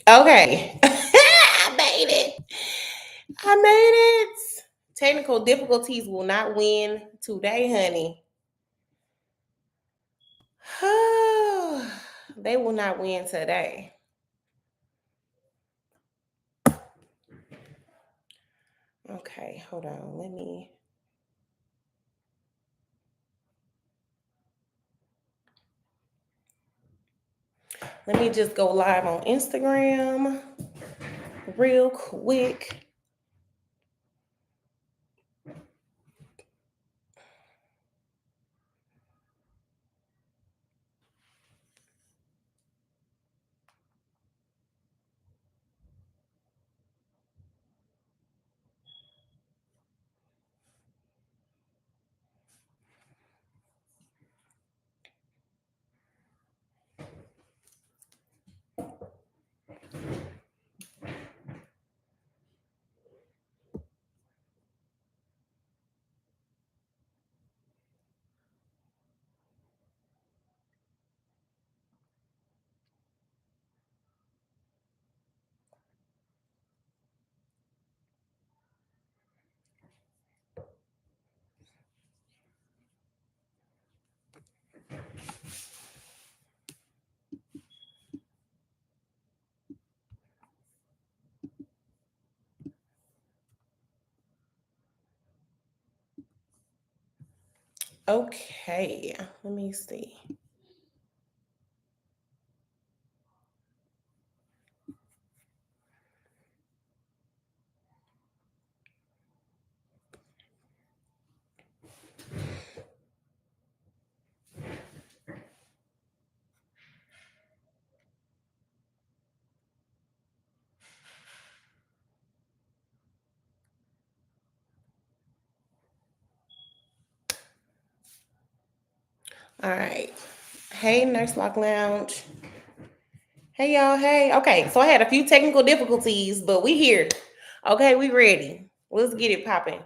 Okay. I made it. I made it. Technical difficulties will not win today, honey. They will not win today. Okay, hold on. Let me just go live on Instagram real quick. Okay, let me see. All right. Hey, Nurse Lock Lounge. Hey, y'all. Hey. Okay, so I had a few technical difficulties, but we here. Okay, we ready. Let's get it popping.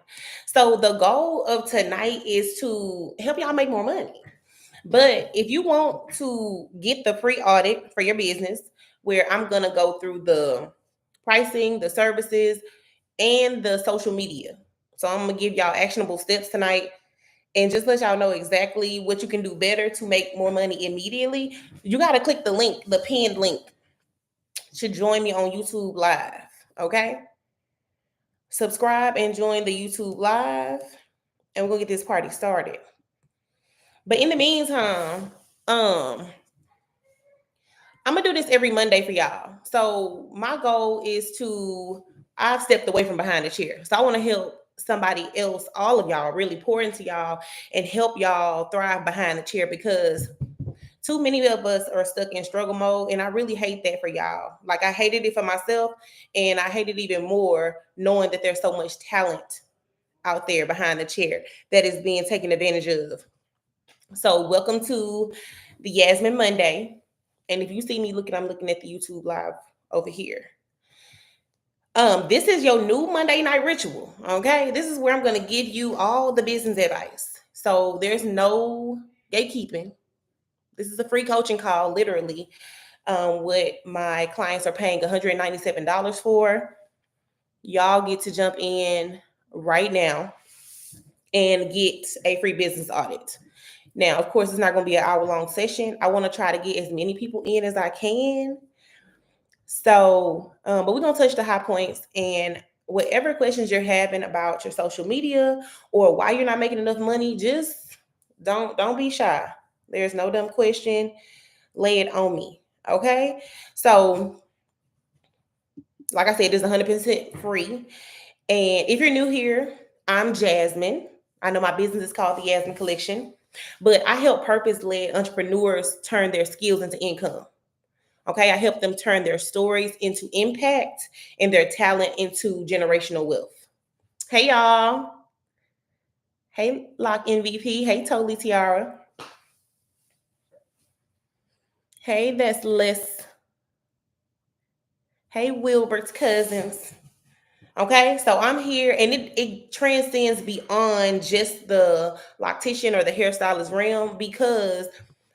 So the goal of tonight is to help y'all make more money. But if you want to get the free audit for your business, where I'm gonna go through the pricing, the services, and the social media. So I'm gonna give y'all actionable steps tonight and just let y'all know exactly what you can do better to make more money immediately. You gotta click the link, the pinned link, to join me on YouTube Live. Okay? Subscribe and join the YouTube Live, and we're gonna get this party started. But in the meantime, I'm gonna do this every Monday for y'all. So my goal is I've stepped away from behind the chair. So I want to help somebody else, all of y'all, really pour into y'all and help y'all thrive behind the chair because too many of us are stuck in struggle mode. And I really hate that for y'all. Like I hated it for myself, and I hate it even more knowing that there's so much talent out there behind the chair that is being taken advantage of. So welcome to the Yasmine Monday. And if you see me looking, I'm looking at the YouTube live over here. This is your new Monday night ritual. Okay. This is where I'm gonna give you all the business advice. So there's no gatekeeping. This is a free coaching call, literally. What my clients are paying $197 for. Y'all get to jump in right now and get a free business audit. Now, of course, it's not going to be an hour-long session. I want to try to get as many people in as I can. So, but we're going to touch the high points and whatever questions you're having about your social media or why you're not making enough money, just don't be shy. There's no dumb question. Lay it on me. Okay. So, like I said, it's 100% free. And if you're new here, I'm Jasmine. I know my business is called the Yasmine Collection, but I help purpose led entrepreneurs turn their skills into income. Okay, I help them turn their stories into impact and their talent into generational wealth. Hey, y'all. Hey, Lock MVP. Hey, Totally Tiara. Hey, that's Les. Hey, Wilbert's cousins. Okay, so I'm here and it transcends beyond just the loctician or the hairstylist realm because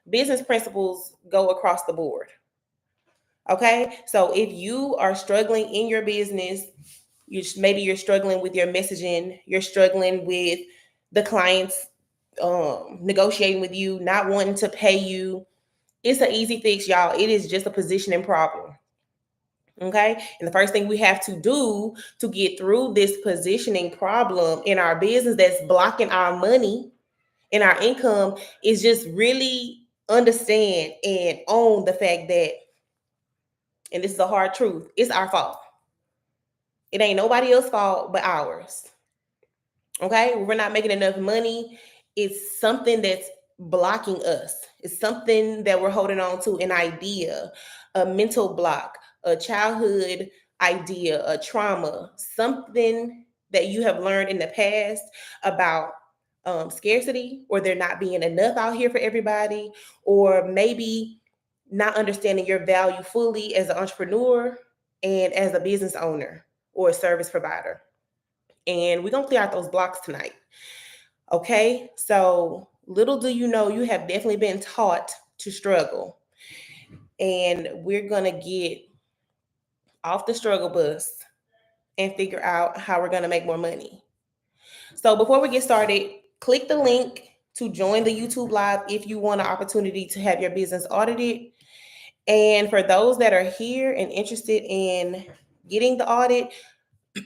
business principles go across the board. Okay. So if you are struggling in your business, maybe you're struggling with your messaging, you're struggling with the clients negotiating with you, not wanting to pay you, it's an easy fix, y'all. It is just a positioning problem. Okay. And the first thing we have to do to get through this positioning problem in our business that's blocking our money and our income is just really understand and own the fact that, and this is a hard truth, it's our fault. It ain't nobody else's fault but ours. Okay, we're not making enough money. It's something that's blocking us. It's something that we're holding on to, an idea, a mental block, a childhood idea, a trauma, something that you have learned in the past about scarcity, or there not being enough out here for everybody, or maybe not understanding your value fully as an entrepreneur and as a business owner or a service provider. And we're going to clear out those blocks tonight. Okay. So little do you know, you have definitely been taught to struggle. And we're going to get off the struggle bus and figure out how we're going to make more money. So before we get started, click the link to join the YouTube Live if you want an opportunity to have your business audited. And for those that are here and interested in getting the audit,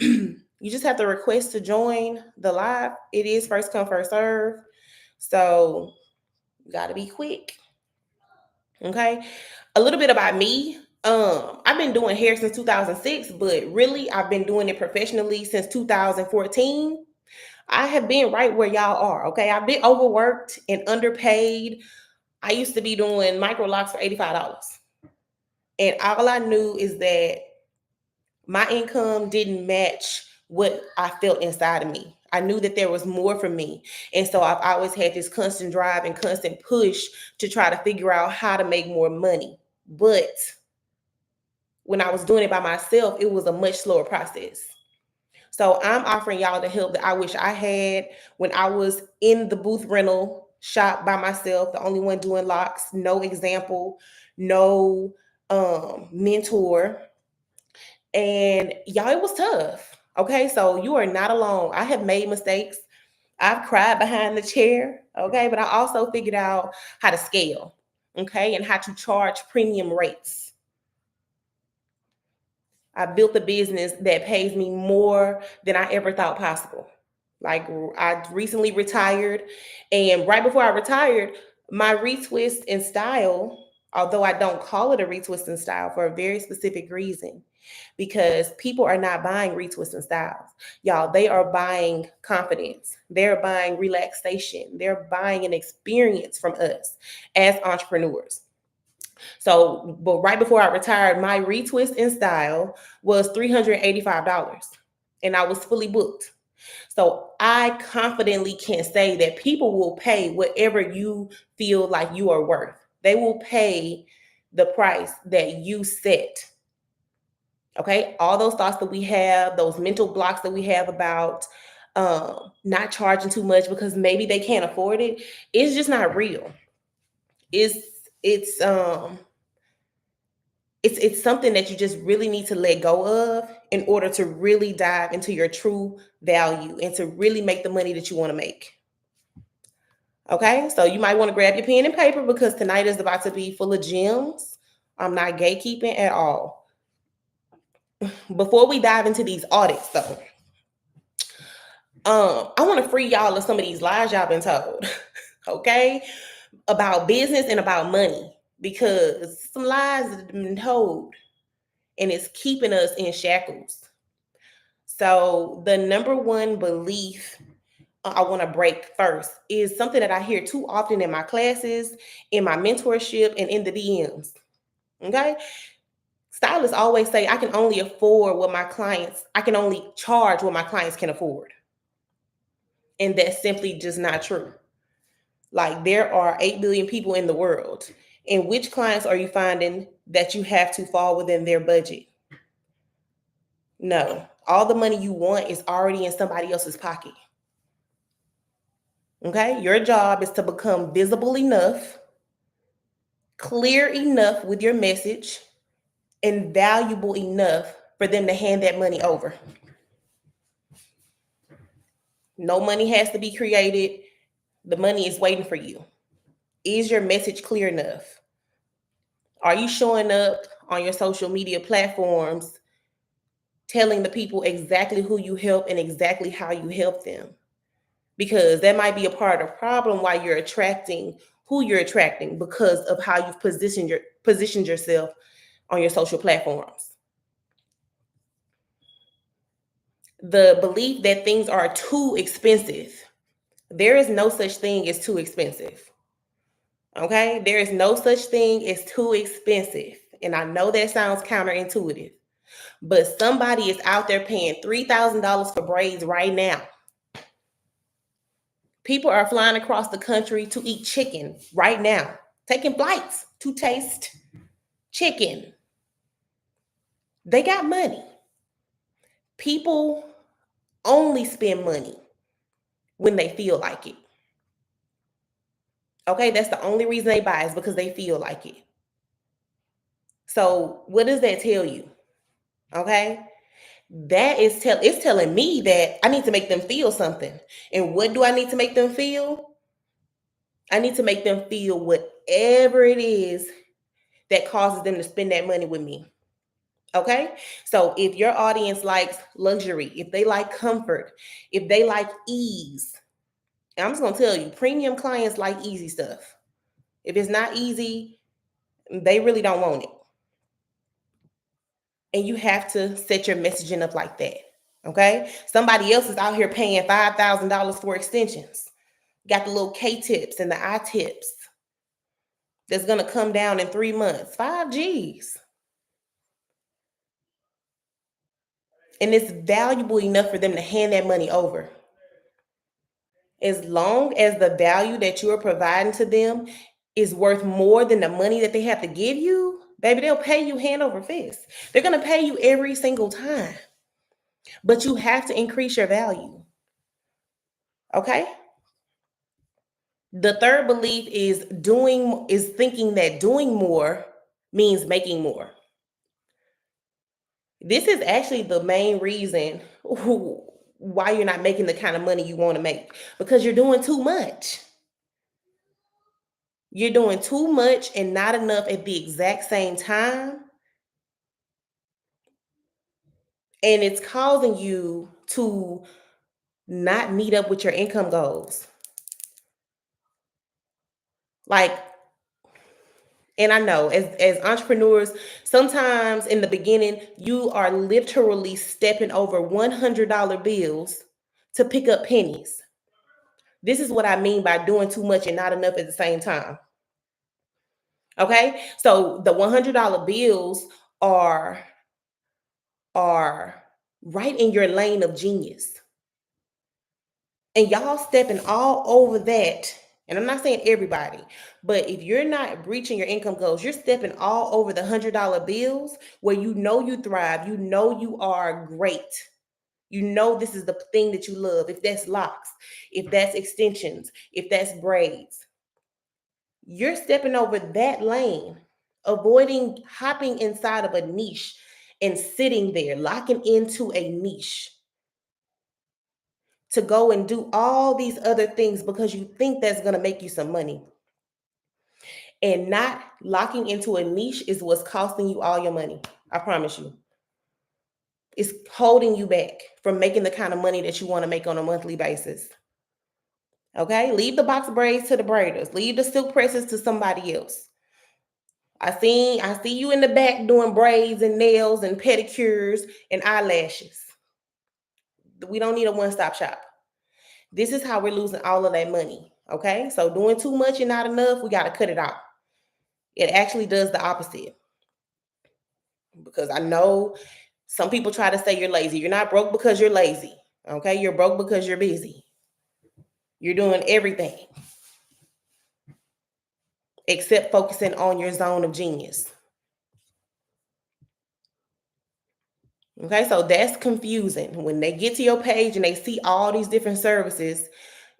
you just have to request to join the live. It is first come, first serve. So you got to be quick. Okay. A little bit about me. I've been doing hair since 2006, but really I've been doing it professionally since 2014. I have been right where y'all are. Okay. I've been overworked and underpaid. I used to be doing micro locks for $85. And all I knew is that my income didn't match what I felt inside of me. I knew that there was more for me. And so I've always had this constant drive and constant push to try to figure out how to make more money. But when I was doing it by myself, it was a much slower process. So I'm offering y'all the help that I wish I had when I was in the booth rental shop by myself, the only one doing locks, no example, no mentor. And y'all, it was tough. Okay, so you are not alone. I have made mistakes. I've cried behind the chair. Okay, but I also figured out how to scale. Okay, and how to charge premium rates. I built a business that pays me more than I ever thought possible. Like, I recently retired, and right before I retired, my retwist and style, although I don't call it a retwist and style for a very specific reason, because people are not buying retwist and styles. Y'all, they are buying confidence. They're buying relaxation. They're buying an experience from us as entrepreneurs. So, but right before I retired, my retwist in style was $385 and I was fully booked. So I confidently can say that people will pay whatever you feel like you are worth. They will pay the price that you set. Okay, all those thoughts that we have, those mental blocks that we have about not charging too much because maybe they can't afford it, it's just not real. It's it's um it's something that you just really need to let go of in order to really dive into your true value and to really make the money that you want to make. Okay, so you might want to grab your pen and paper because tonight is about to be full of gems. I'm not gatekeeping at all. Before we dive into these audits, though, I want to free y'all of some of these lies y'all been told, okay, about business and about money, because some lies have been told and it's keeping us in shackles. So the number one belief I want to break first is something that I hear too often in my classes, in my mentorship, and in the DMs. Okay. Stylists always say, I can only afford what my clients, I can only charge what my clients can afford. And that's simply just not true. Like, there are 8 billion people in the world. And which clients are you finding that you have to fall within their budget? No. All the money you want is already in somebody else's pocket. Okay? Your job is to become visible enough, clear enough with your message, and valuable enough for them to hand that money over. No money has to be created. The money is waiting for you. Is your message clear enough? Are you showing up on your social media platforms telling the people exactly who you help and exactly how you help them? Because that might be a part of the problem why you're attracting who you're attracting, because of how you've positioned yourself on your social platforms. The belief that things are too expensive. There is no such thing as too expensive. Okay? There is no such thing as too expensive. And I know that sounds counterintuitive, but somebody is out there paying $3,000 for braids right now. People are flying across the country to eat chicken right now, taking flights to taste chicken. They got money. People only spend money when they feel like it. Okay, that's the only reason they buy is because they feel like it. So what does that tell you? Okay, that is it's telling me that I need to make them feel something. And what do I need to make them feel? I need to make them feel whatever it is that causes them to spend that money with me. Okay, so if your audience likes luxury, if they like comfort, if they like ease, and I'm just gonna tell you, premium clients like easy stuff. If it's not easy, they really don't want it. And you have to set your messaging up like that. Okay, somebody else is out here paying $5,000 for extensions. Got the little K tips and the I tips that's gonna come down in 3 months. 5 G's. And it's valuable enough for them to hand that money over. As long as the value that you are providing to them is worth more than the money that they have to give you, baby, they'll pay you hand over fist. They're going to pay you every single time. But you have to increase your value. Okay? The third belief is thinking that doing more means making more. This is actually the main reason why you're not making the kind of money you want to make, because you're doing too much. You're doing too much and not enough at the exact same time. And it's causing you to not meet up with your income goals. Like, and I know as entrepreneurs, sometimes in the beginning, you are literally stepping over $100 bills to pick up pennies. This is what I mean by doing too much and not enough at the same time. Okay? So the $100 bills are right in your lane of genius. And y'all stepping all over that. And I'm not saying everybody, but if you're not reaching your income goals, you're stepping all over the $100 bills where you know you thrive, you know you are great. You know this is the thing that you love. If that's locks, if that's extensions, if that's braids, you're stepping over that lane, avoiding hopping inside of a niche and sitting there, locking into a niche to go and do all these other things because you think that's going to make you some money. And not locking into a niche is what's costing you all your money. I promise you. It's holding you back from making the kind of money that you want to make on a monthly basis. Okay? Leave the box braids to the braiders. Leave the silk presses to somebody else. I see you in the back doing braids and nails and pedicures and eyelashes. We don't need a one-stop shop. This is how we're losing all of that money. Okay, so doing too much and not enough, we got to cut it out. It actually does the opposite. Because I know some people try to say you're lazy. You're not broke because you're lazy. Okay, you're broke because you're busy. You're doing everything except focusing on your zone of genius. Okay, so that's confusing. When they get to your page and they see all these different services,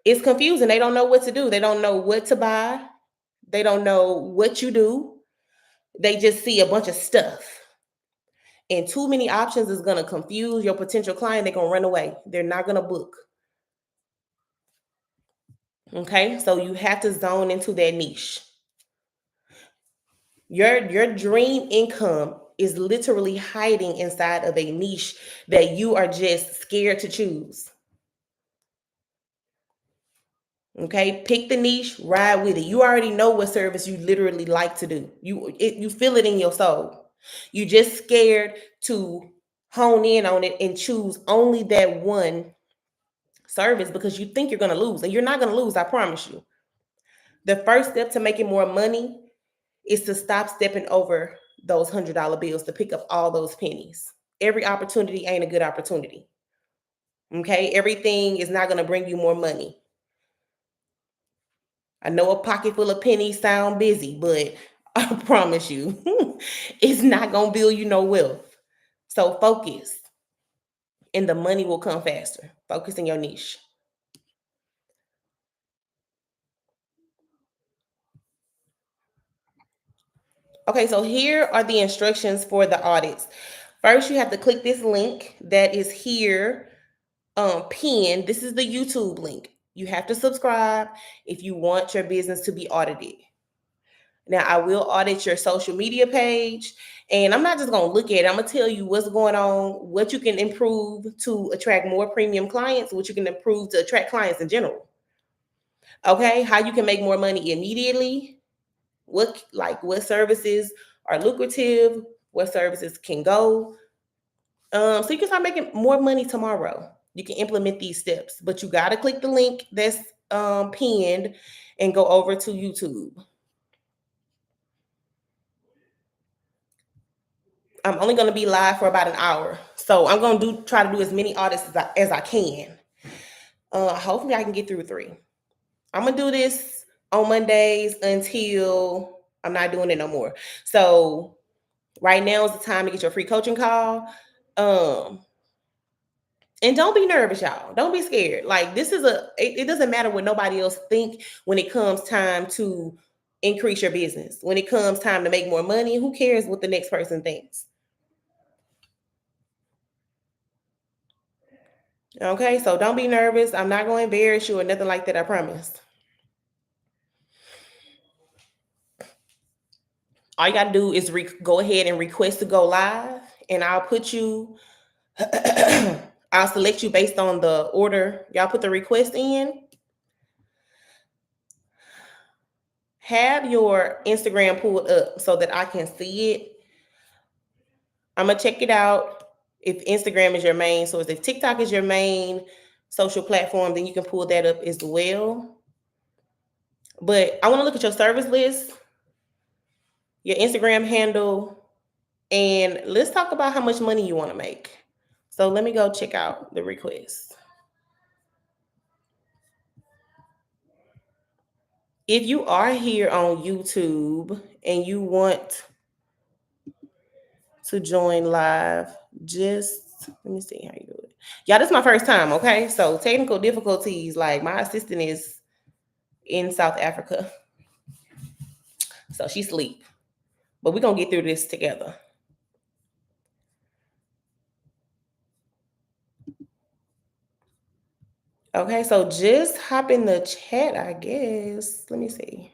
it's confusing. They don't know what to do. They don't know what to buy. They don't know what you do. They just see a bunch of stuff. And too many options is going to confuse your potential client. They're going to run away. They're not going to book. Okay, so you have to zone into that niche. Your dream income is literally hiding inside of a niche that you are just scared to choose. Okay, pick the niche, ride with it. You already know what service you literally like to do. You feel it in your soul. You just scared to hone in on it and choose only that one service because you think you're going to lose, and you're not going to lose, I promise you. The first step to making more money is to stop stepping over those $100 bills to pick up all those pennies. Every opportunity ain't a good opportunity. Okay, everything is not going to bring you more money. I know a pocket full of pennies sound busy, but I promise you, it's not going to build you no wealth. So focus, and the money will come faster. Focus in your niche. Okay, so here are the instructions for the audits. First, you have to click this link that is here pinned. This is the YouTube link. You have to subscribe if you want your business to be audited. Now, I will audit your social media page, and I'm not just going to look at it. I'm going to tell you what's going on, what you can improve to attract more premium clients, what you can improve to attract clients in general. Okay, how you can make more money immediately, what services are lucrative, what services can go. So you can start making more money tomorrow. You can implement these steps, but you got to click the link that's pinned and go over to YouTube. I'm only going to be live for about an hour, so I'm going to try to do as many audits as I can. Hopefully, I can get through 3. I'm going to do this on Mondays until I'm not doing it no more. So right now is the time to get your free coaching call. And don't be nervous, y'all. Don't be scared. Like, this is it doesn't matter what nobody else think when it comes time to increase your business. When it comes time to make more money, who cares what the next person thinks? Okay, so don't be nervous. I'm not going to embarrass you or nothing like that, I promise. All you got to do is go ahead and request to go live, and I'll put you, I'll select you based on the order. Y'all put the request in. Have your Instagram pulled up so that I can see it. I'm going to check it out. If Instagram is your main source, if TikTok is your main social platform, then you can pull that up as well. But I want to look at your service list, your Instagram handle, and let's talk about how much money you want to make. So let me go check out the request. If you are here on YouTube and you want to join live, just let me see how you do it. Y'all, this is my first time, okay? So technical difficulties, like my assistant is in South Africa. So she's asleep. But we're going to get through this together. Okay, so just hop in the chat, I guess. Let me see.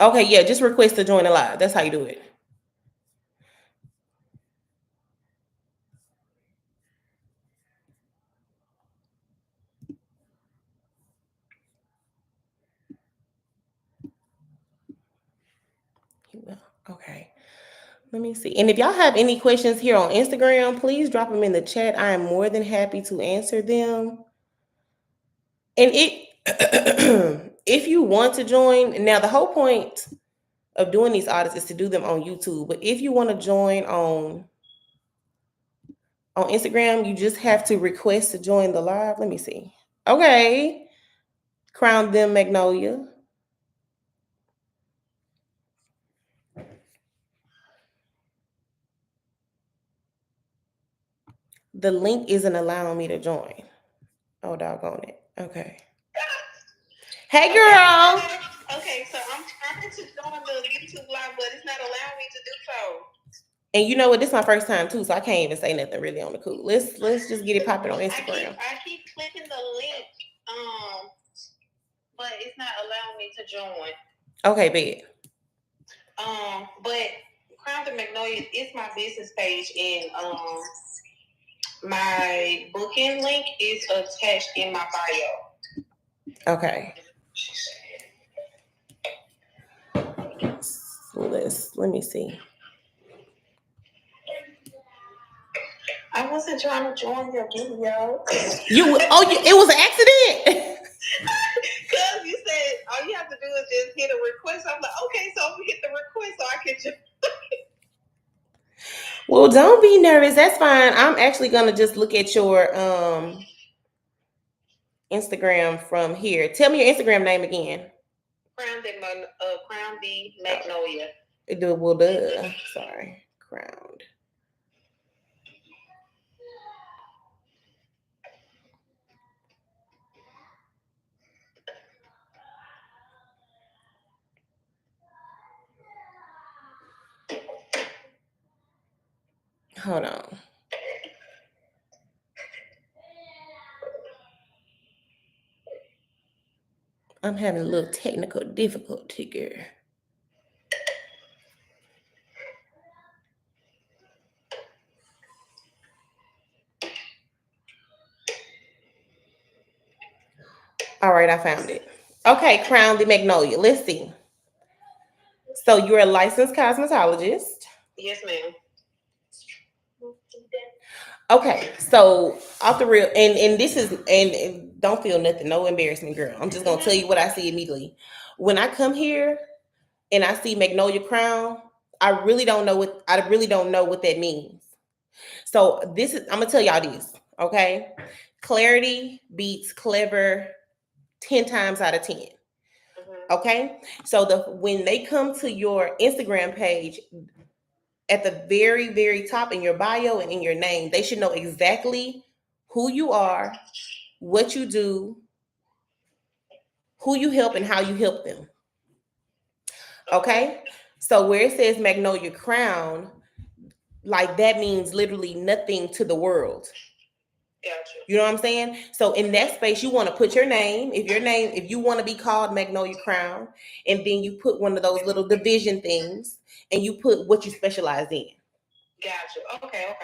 Okay, yeah, just request to join the live. That's how you do it. Okay. Let me see. And if y'all have any questions here on Instagram, please drop them in the chat. I am more than happy to answer them. And if you want to join, now the whole point of doing these audits is to do them on YouTube. But if you want to join on Instagram, you just have to request to join the live. Let me see. Okay. Crown them Magnolia. The link isn't allowing me to join. Oh, doggone it. Okay. Hey, girl. Okay, so I'm trying to join the YouTube live, but it's not allowing me to do so. And you know what? This is my first time too, so I can't even say nothing really on the cool. Let's just get it popping on Instagram. I keep clicking the link, but it's not allowing me to join. Okay, bet. But Crown the Magnolia is my business page, and my booking link is attached in my bio. Okay. So let me see. I wasn't trying to join your video. It was an accident. Because you said all you have to do is just hit a request. I'm like, okay, so I'm gonna hit the request so I can just. Well, don't be nervous. That's fine. I'm actually gonna just look at your Instagram from here. Tell me your Instagram name again. Crown the Magnolia. Sorry, crowned. Hold on. I'm having a little technical difficulty here. All right, I found it. Okay, Crown the Magnolia. Let's see. So you're a licensed cosmetologist. Yes, ma'am. Okay, so off the real, and this is, and don't feel nothing, no embarrassment, girl. I'm just gonna tell you what I see immediately. When I come here and I see Magnolia Crown, I really don't know what that means. So this is, I'm gonna tell y'all this, okay? Clarity beats clever 10 times out of 10. Okay, so when they come to your Instagram page, at the very, very top in your bio and in your name, they should know exactly who you are, what you do, who you help, and how you help them. Okay, so where it says Magnolia Crown, like that means literally nothing to the world. Gotcha. You know what I'm saying? So in that space, you want to put your name. If you want to be called Magnolia Crown, and then you put one of those little division things, and you put what you specialize in. Gotcha. Okay.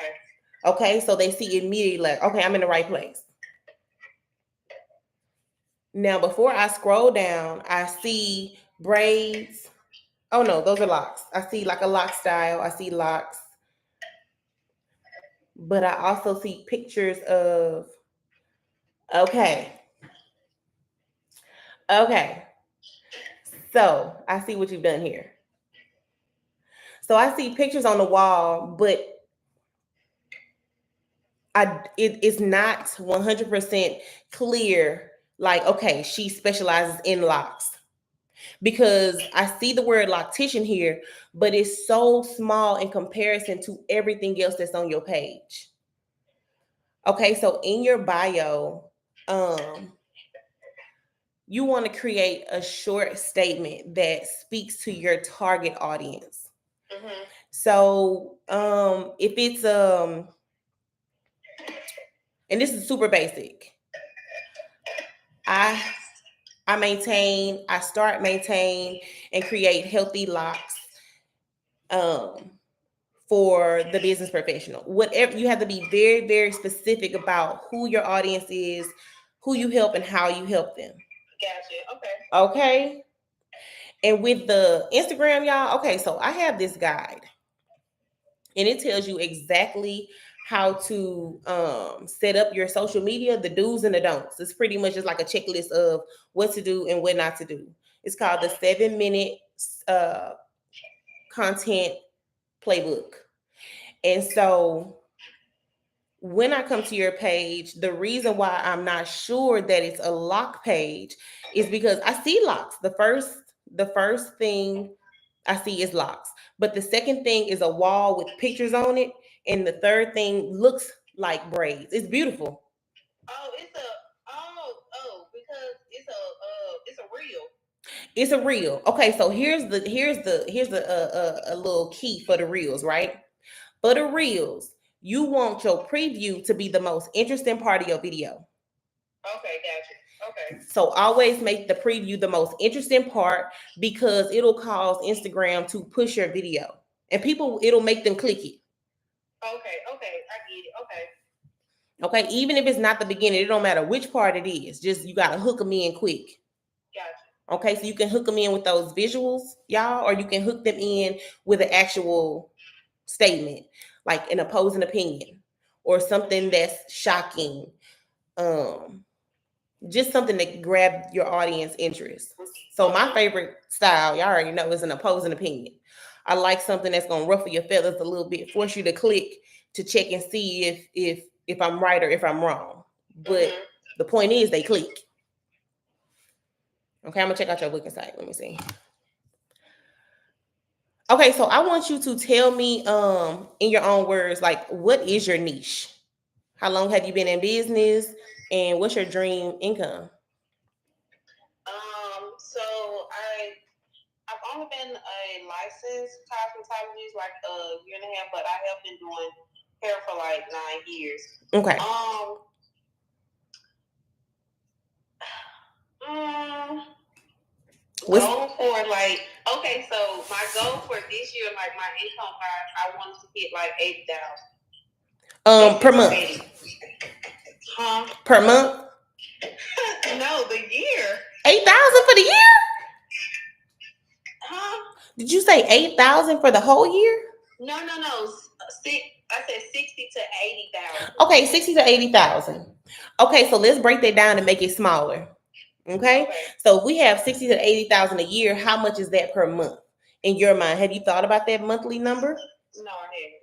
Okay, so they see immediately like, okay, I'm in the right place. Now, before I scroll down, I see braids. Oh no, those are locks. I see like a lock style. I see locks. But I also see pictures of, okay. So I see what you've done here. So I see pictures on the wall, but it's not 100% clear. Like, okay, she specializes in locks. Because I see the word loctician here, but it's so small in comparison to everything else that's on your page. Okay, so in your bio, you want to create a short statement that speaks to your target audience. Mm-hmm. So if it's and this is super basic, I start, maintain, and create healthy locks for the business professional. Whatever, you have to be very, very specific about who your audience is, who you help, and how you help them. Gotcha. Okay. And with the Instagram, y'all, okay, so I have this guide, and it tells you exactly how to set up your social media, the do's and the don'ts. It's pretty much just like a checklist of what to do and what not to do. It's called the 7-minute content playbook. And so when I come to your page, the reason why I'm not sure that it's a lock page is because I see locks. The first thing I see is locks, but the second thing is a wall with pictures on it, and the third thing looks like braids. It's beautiful. Oh, because it's a reel. It's a reel. Okay, so here's a little key for the reels, right? For the reels, you want your preview to be the most interesting part of your video. Okay, gotcha. Okay. So always make the preview the most interesting part because it'll cause Instagram to push your video. And people, it'll make them click it. Okay, I get it. Okay. Okay, even if it's not the beginning, it don't matter which part it is. Just you gotta hook them in quick. Gotcha. Okay, so you can hook them in with those visuals, y'all, or you can hook them in with an actual statement, like an opposing opinion or something that's shocking. Um, just something that grab your audience interest. So my favorite style, y'all already know, is an opposing opinion. I like something that's gonna ruffle your feathers a little bit, force you to click to check and see if I'm right or if I'm wrong. But the point is they click. Okay, I'm gonna check out your booking site. Let me see. Okay, so I want you to tell me in your own words, like, what is your niche? How long have you been in business and what's your dream income? So I've only been a licensed cosmetologist like a year and a half, but I have been doing hair for like 9 years. Okay. Goal for like, okay, so my goal for this year, like my income wise, I wanted to hit like 8,000. Per month. Huh? Per month? No, the year. 8,000 for the year? Huh? Did you say 8,000 for the whole year? No. I said 60 to 80,000. Okay, 60 to 80,000. Okay, so let's break that down and make it smaller. Okay? So if we have 60 to 80,000 a year, how much is that per month in your mind? Have you thought about that monthly number? No, I haven't.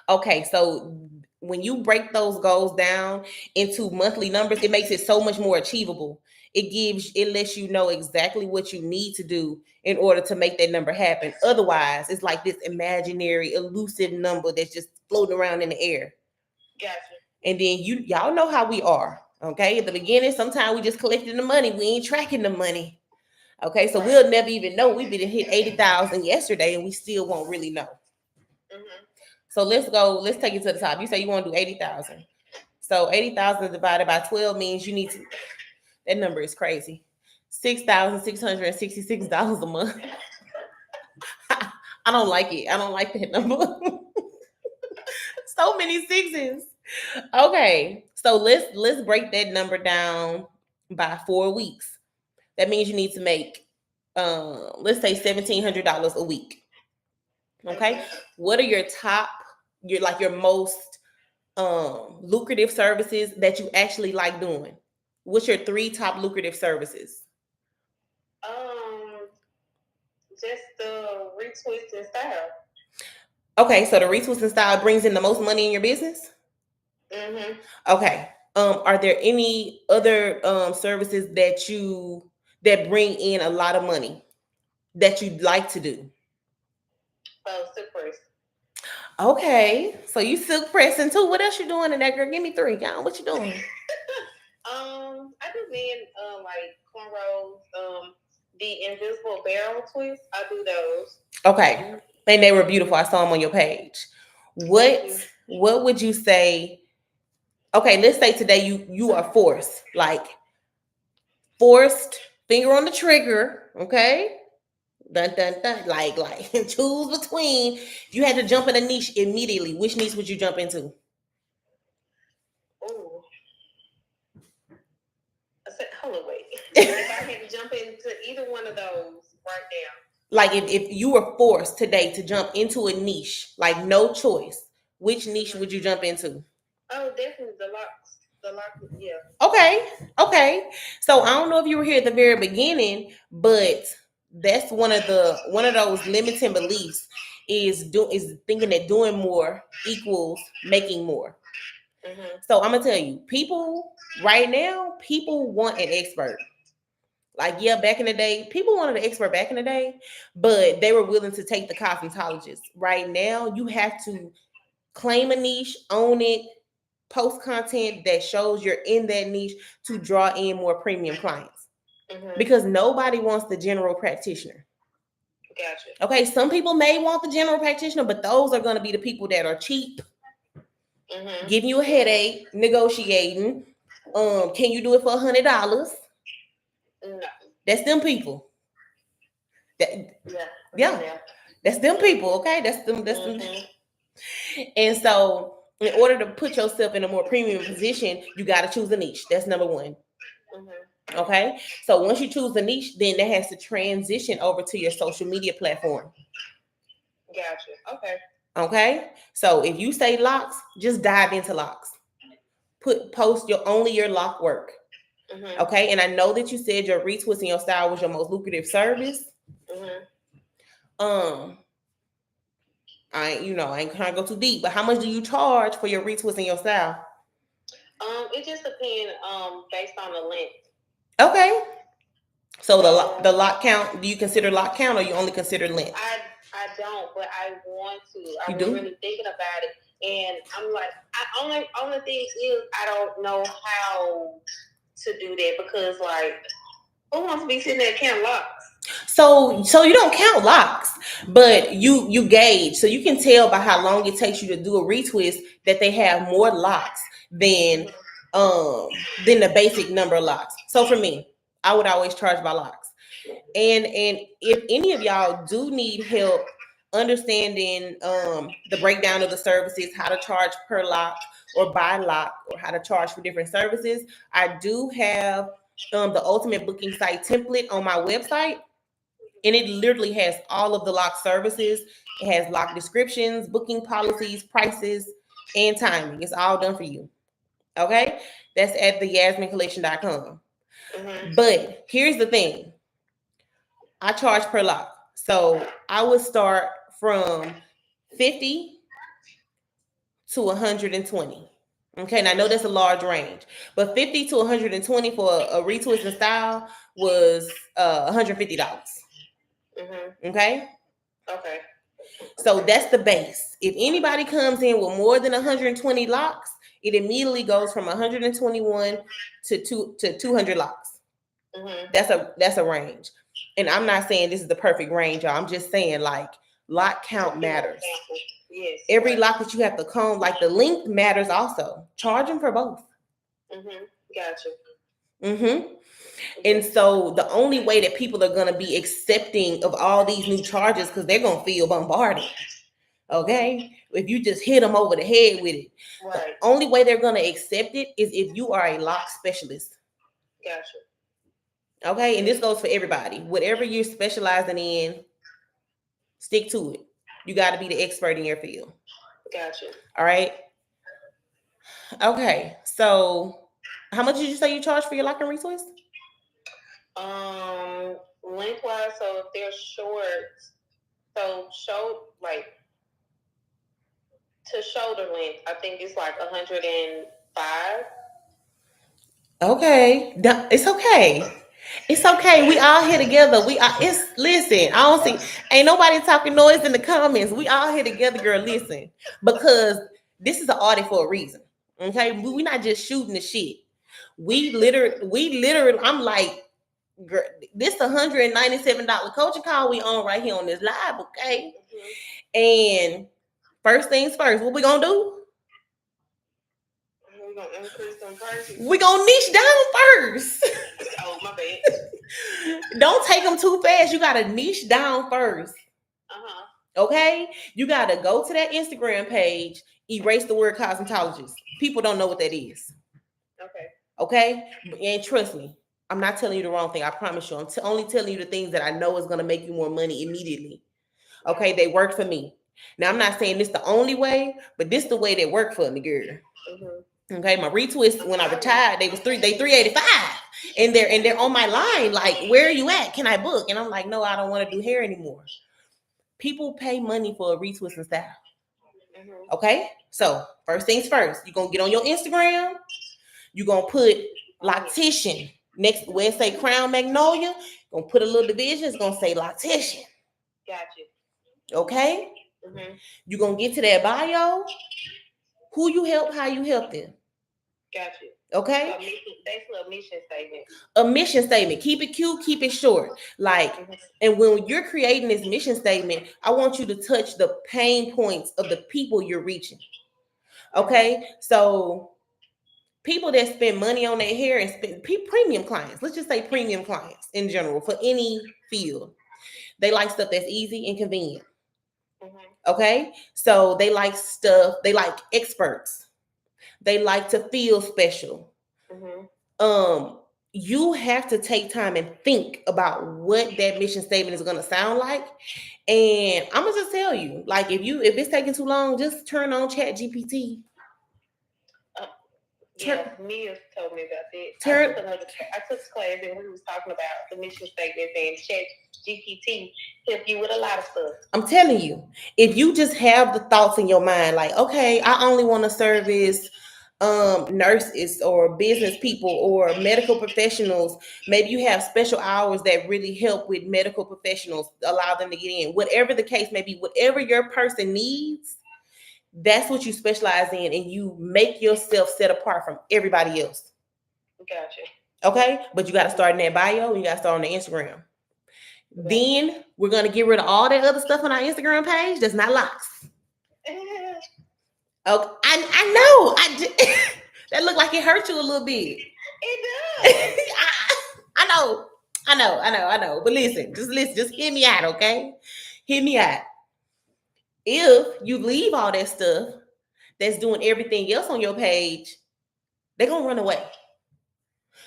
Okay, so when you break those goals down into monthly numbers, it makes it so much more achievable. It lets you know exactly what you need to do in order to make that number happen. Otherwise, it's like this imaginary, elusive number that's just floating around in the air. Gotcha. And then y'all know how we are. Okay, at the beginning, sometimes we just collecting the money. We ain't tracking the money. Okay, so we'll never even know we been hit 80,000 yesterday, and we still won't really know. So let's take it to the top. You say you want to do 80,000. So 80,000 divided by 12 means you need to, that number is crazy. $6,666 a month. I don't like it. I don't like that number. So many sixes. Okay. So let's break that number down by 4 weeks. That means you need to make let's say $1,700 a week. Okay. What are your most lucrative services that you actually like doing? What's your 3 top lucrative services? Just the retwist and style. Okay, so the retwist and style brings in the most money in your business? Okay. Are there any other services that bring in a lot of money that you'd like to do? Silk press. Okay, so you silk pressing too. What else you doing in that, girl? Give me 3. God, what you doing? I do men like cornrows, the invisible barrel twist. I do those. Okay, and they were beautiful. I saw them on your page. What would you say? Okay, let's say today you are forced finger on the trigger. Okay, dun dun dun. Like choose between. If you had to jump in a niche immediately, which niche would you jump into? Oh, I said, hold on, wait. If I had to jump into either one of those right now. Like if you were forced today to jump into a niche, like no choice, which niche would you jump into? Oh, definitely the locs. The locs, yeah. Okay. So I don't know if you were here at the very beginning, but that's one of those limiting beliefs is thinking that doing more equals making more. So I'm gonna tell you, people right now, people want an expert. Like, yeah, back in the day, people wanted an expert back in the day, but they were willing to take the cosmetologist. Right now, you have to claim a niche, own it, post content that shows you're in that niche to draw in more premium clients. because nobody wants the general practitioner. Gotcha. Okay, some people may want the general practitioner, but those are going to be the people that are cheap, giving you a headache, negotiating. Can you do it for $100? No. That's them people. Yeah. That's them people. Okay, that's them. And so, in order to put yourself in a more premium position, you got to choose a niche. That's number one. Okay, so once you choose a niche, then that has to transition over to your social media platform. Gotcha. Okay. Okay, so if you say locks, just dive into locks. Post your lock work. Okay, and I know that you said your retwist and your style was your most lucrative service. I ain't trying to go too deep, but how much do you charge for your retwist and your style? It just depends based on the length. Okay. So the lock count, do you consider lock count or you only consider length? I don't, but I want to. I've been really thinking about it, and I'm like, only thing is I don't know how to do that because like, who wants to be sitting there counting locks? So you don't count locks, but you gauge, so you can tell by how long it takes you to do a retwist that they have more locks than the basic number of locks. So for me, I would always charge by locks. And if any of y'all do need help understanding the breakdown of the services, how to charge per lock or by lock, or how to charge for different services, I do have the ultimate booking site template on my website. And it literally has all of the lock services. It has lock descriptions, booking policies, prices, and timing. It's all done for you. Okay? That's at theyasminecollection.com. But here's the thing. I charge per lock. So I would start from 50 to 120. Okay, and I know that's a large range, but 50 to 120 for a retwist and style was $150. Okay. So that's the base. If anybody comes in with more than 120 locks, it immediately goes from 121 to 200 locks. That's a range. And I'm not saying this is the perfect range, y'all. I'm just saying like lock count matters. Yes. Every lock that you have to comb, like the length matters also. Charge them for both. Gotcha. And so the only way that people are going to be accepting of all these new charges, because they're going to feel bombarded. Okay, if you just hit them over the head with it, the only way they're going to accept it is if you are a lock specialist. Gotcha. Okay, and this goes for everybody. Whatever you're specializing in, stick to it. You got to be the expert in your field. Gotcha. All right. Okay, so how much did you say you charge for your lock and retwist? Lengthwise, so if they're short, so to shoulder length, I think it's like 105. Okay, it's okay. It's okay. We all here together. Listen, I don't see, ain't nobody talking noise in the comments. We all here together, girl. Listen, because this is an audit for a reason. Okay, we're not just shooting the shit. We literally, I'm like, girl, this $197 coaching call we on right here on this live, okay? And first things first, what we gonna do? We're gonna increase them prices. We gonna niche down first. Oh, my bad. Don't take them too fast. You gotta niche down first. Okay? You gotta go to that Instagram page, erase the word cosmetologist. People don't know what that is. Okay? And trust me, I'm not telling you the wrong thing. I promise you. I'm only telling you the things that I know is gonna make you more money immediately. Okay? They work for me. Now, I'm not saying this the only way, but this the way that worked for me, girl. Okay, my retwist when I retired, they $385, and they're on my line like, where are you at? Can I book? And I'm like, no, I don't want to do hair anymore. People pay money for a retwist and style. Okay, so first things first, you're gonna get on your Instagram. You're gonna put loctician next where it say Crown Magnolia. Gonna put a little division. It's gonna say loctician. Gotcha. Okay. You're gonna get to that bio. Who you help, how you help them. Gotcha. Okay? Basically a mission statement. A mission statement. Keep it cute, keep it short. Like, and when you're creating this mission statement, I want you to touch the pain points of the people you're reaching. Okay? So people that spend money on their hair and spend premium clients, let's just say premium clients in general for any field, they like stuff that's easy and convenient. Okay, so they like stuff, they like experts, they like to feel special. You have to take time and think about what that mission statement is going to sound like. And I'm gonna just tell you, like, if it's taking too long, just turn on Chat GPT. Yeah, Mia told me about that. I took a class and we was talking about the mission statements, and Chat GPT help you with a lot of stuff. I'm telling you, if you just have the thoughts in your mind, like, okay, I only want to service nurses or business people or medical professionals. Maybe you have special hours that really help with medical professionals, allow them to get in. Whatever the case may be, whatever your person needs, that's what you specialize in, and you make yourself set apart from everybody else. Gotcha. Okay, but you got to start in that bio. You got to start on the Instagram. Then we're gonna get rid of all that other stuff on our Instagram page. That's not locks. Okay, I know. That looked like it hurt you a little bit. It does. I know. But listen. Just hear me out, okay? Hear me out. If you leave all that stuff that's doing everything else on your page, they're gonna run away.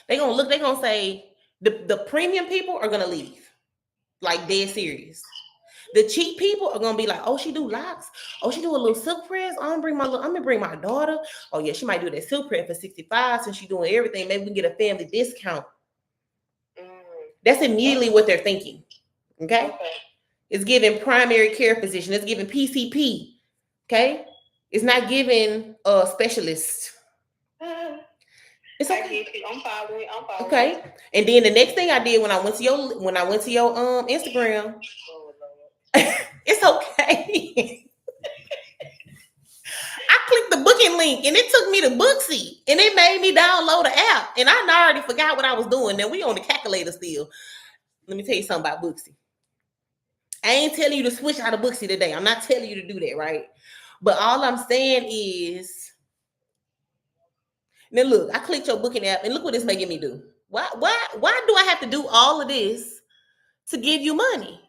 They're gonna look, they're gonna say the premium people are gonna leave. Like dead serious. The cheap people are gonna be like, oh, she do locks. Oh, she do a little silk press. I'm gonna bring my daughter. Oh yeah, she might do that silk press for $65 since she's doing everything. Maybe we can get a family discount. That's immediately what they're thinking. Okay? It's giving primary care physician. It's giving PCP. Okay? It's not giving a specialist. It's okay. I'm following. Okay. And then the next thing I did when I went to your Instagram, it's okay. I clicked the booking link and it took me to Booksy and it made me download the app. And I already forgot what I was doing. Now we on the calculator still. Let me tell you something about Booksy. I ain't telling you to switch out of Booksy today. I'm not telling you to do that, right? But all I'm saying is, now look, I clicked your booking app and look what it's making me do. Why do I have to do all of this to give you money?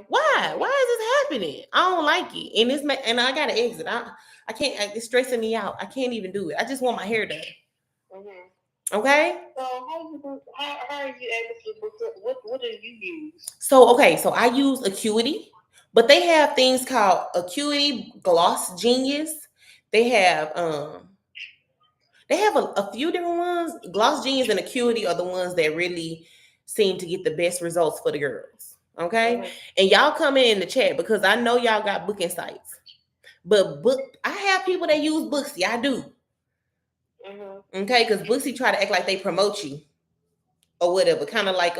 Why? Why is this happening? I don't like it, and I gotta exit. I can't. It's stressing me out. I can't even do it. I just want my hair done. Okay. So how are you able to book it? What do you use? So I use Acuity, but they have things called Acuity, Gloss Genius. They have a few different ones. Gloss Genius and Acuity are the ones that really seem to get the best results for the girls. Okay. And y'all come in the chat because I know y'all got booking sites. But I have people that use Booksy. I do. Okay, because Booksy try to act like they promote you or whatever, kind of like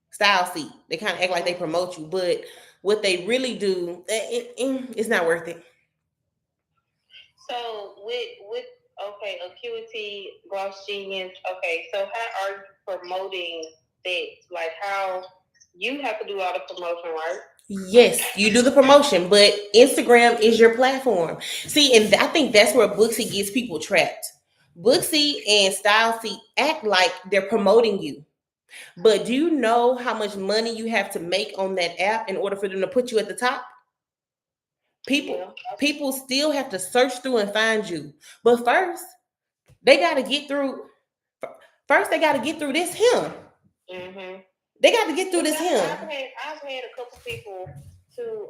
Style Seat. They kind of act like they promote you, but what they really do, it's not worth it. So with Acuity, Gloss Genius. Okay, so how are you promoting that? Like how you have to do all the promotion, right? Yes, you do the promotion, but Instagram is your platform. See, and I think that's where Booksy gets people trapped. Booksy and Style Seat act like they're promoting you. But do you know how much money you have to make on that app in order for them to put you at the top? People still have to search through and find you. But first, they got to get through. First, they got to get through this him. They got to get through this him. I've had a couple people to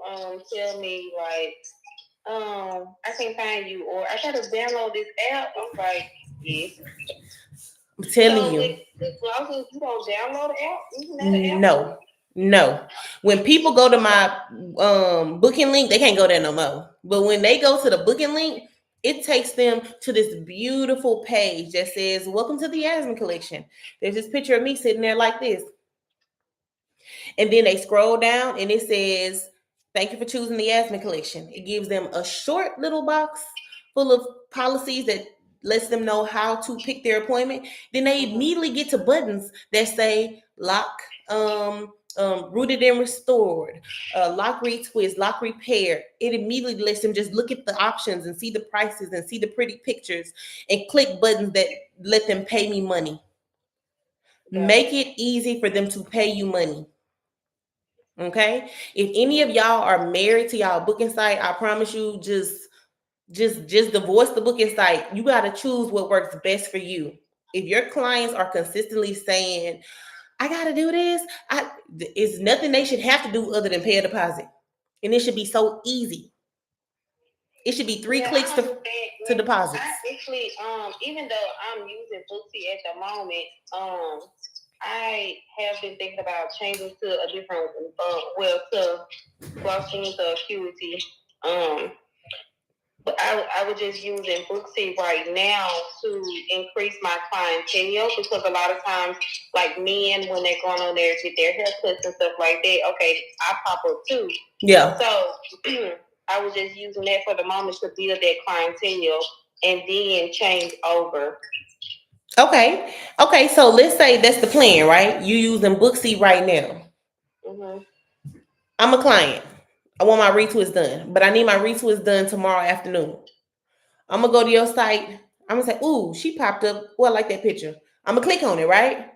tell me like, I can't find you, or I gotta download this app. I'm like, yes. I'm telling you. You don't download the app? No. When people go to my booking link, they can't go there no more. But when they go to the booking link, it takes them to this beautiful page that says, welcome to the Yasmine collection. There's this picture of me sitting there like this. And then they scroll down and it says, thank you for choosing the Yasmine collection. It gives them a short little box full of policies that lets them know how to pick their appointment. Then they immediately get to buttons that say lock, rooted and restored, lock retwist, lock repair. It immediately lets them just look at the options and see the prices and see the pretty pictures and click buttons that let them pay me money. Make it easy for them to pay you money. Okay? If any of y'all are married to y'all booking site, I promise you, just divorce the booking site. You got to choose what works best for you. If your clients are consistently saying, I got to do this, it's nothing they should have to do other than pay a deposit. And it should be so easy. It should be 3 clicks to deposits. I actually, even though I'm using Booksy at the moment, I have been thinking about changing to a different, to Glossines or Acuity. But I was just using Booksy right now to increase my clientele, because a lot of times, like men, when they're going on there to get their haircuts and stuff like that, okay, I pop up too. Yeah. So I was just using that for the moment to build that clientele and then change over. Okay. Okay. So let's say that's the plan, right? You using Booksy right now. Mm-hmm. I'm a client. I want my retwist done, but I need my retwist done tomorrow afternoon. I'm gonna go to your site. I'm gonna say, "Ooh, she popped up. Well, I like that picture." I'm gonna click on it, right?